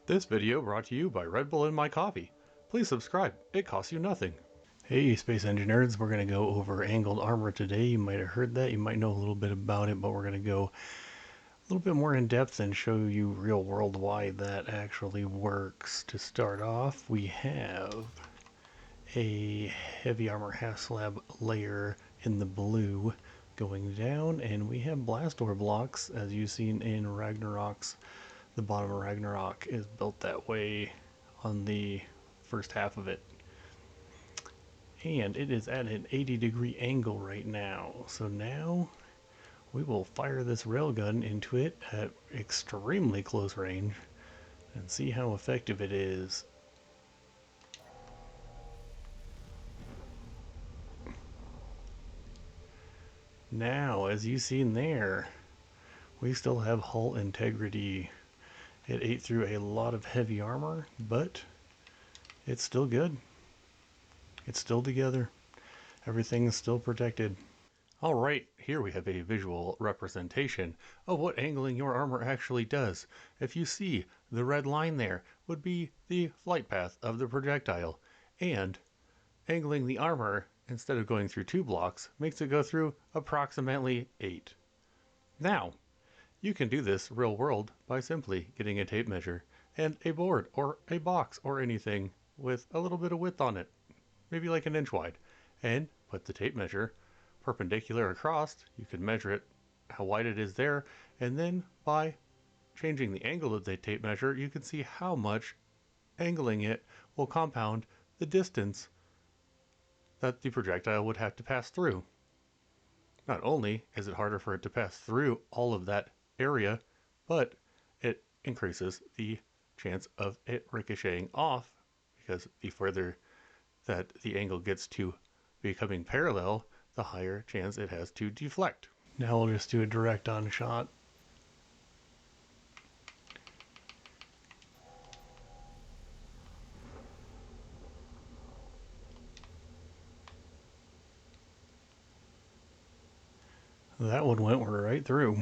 This video brought to you by Red Bull and My Coffee. Please subscribe, it costs you nothing. Hey Space Engine Nerds, we're going to go over angled armor today. You might have heard that, you might know a little bit about it, but we're going to go a little bit more in depth and show you real world why that actually works. To start off, we have a heavy armor half slab layer in the blue going down, and we have blast door blocks as you've seen in Ragnarok's. The bottom of Ragnarok is built that way on the first half of it. And it is at an 80-degree angle right now. So now we will fire this railgun into it at extremely close range and see how effective it is. Now, as you've seen there, we still have hull integrity. It ate through a lot of heavy armor, but it's still good. It's still together. Everything's still protected. Alright, here we have a visual representation of what angling your armor actually does. If you see, the red line there would be the flight path of the projectile, and angling the armor, instead of going through 2 blocks, makes it go through approximately 8. Now, you can do this real world by simply getting a tape measure and a board or a box or anything with a little bit of width on it, maybe like an inch wide, and put the tape measure perpendicular across. You can measure it, how wide it is there, and then by changing the angle of the tape measure, you can see how much angling it will compound the distance that the projectile would have to pass through. Not only is it harder for it to pass through all of that area, but it increases the chance of it ricocheting off, because the further that the angle gets to becoming parallel, the higher chance it has to deflect. Now we'll just do a direct on shot. That one went right through.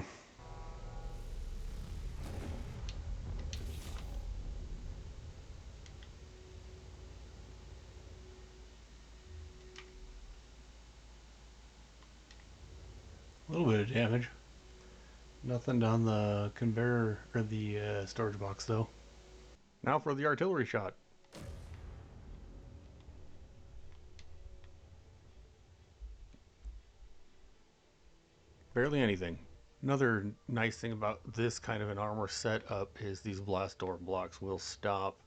A little bit of damage. Nothing down the conveyor or the storage box though. Now for the artillery shot. Barely anything. Another nice thing about this kind of an armor setup is these blast door blocks will stop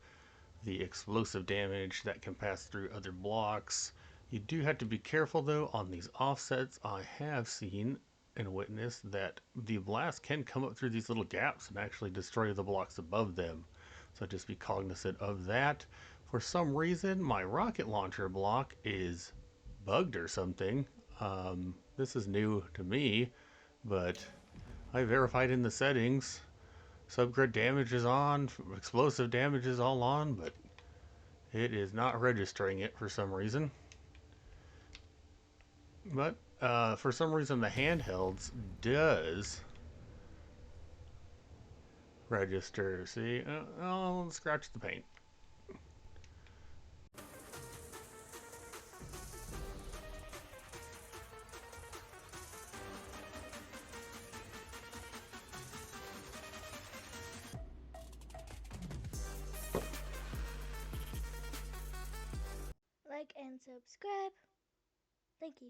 the explosive damage that can pass through other blocks. You do have to be careful though on these offsets. I have seen and witnessed that the blast can come up through these little gaps and actually destroy the blocks above them. So just be cognizant of that. For some reason, my rocket launcher block is bugged or something. This is new to me, but I verified in the settings. Subgrid damage is on, explosive damage is all on, but it is not registering it for some reason. But for some reason the handhelds does register. See, I'll scratch the paint. Like and subscribe. Thank you.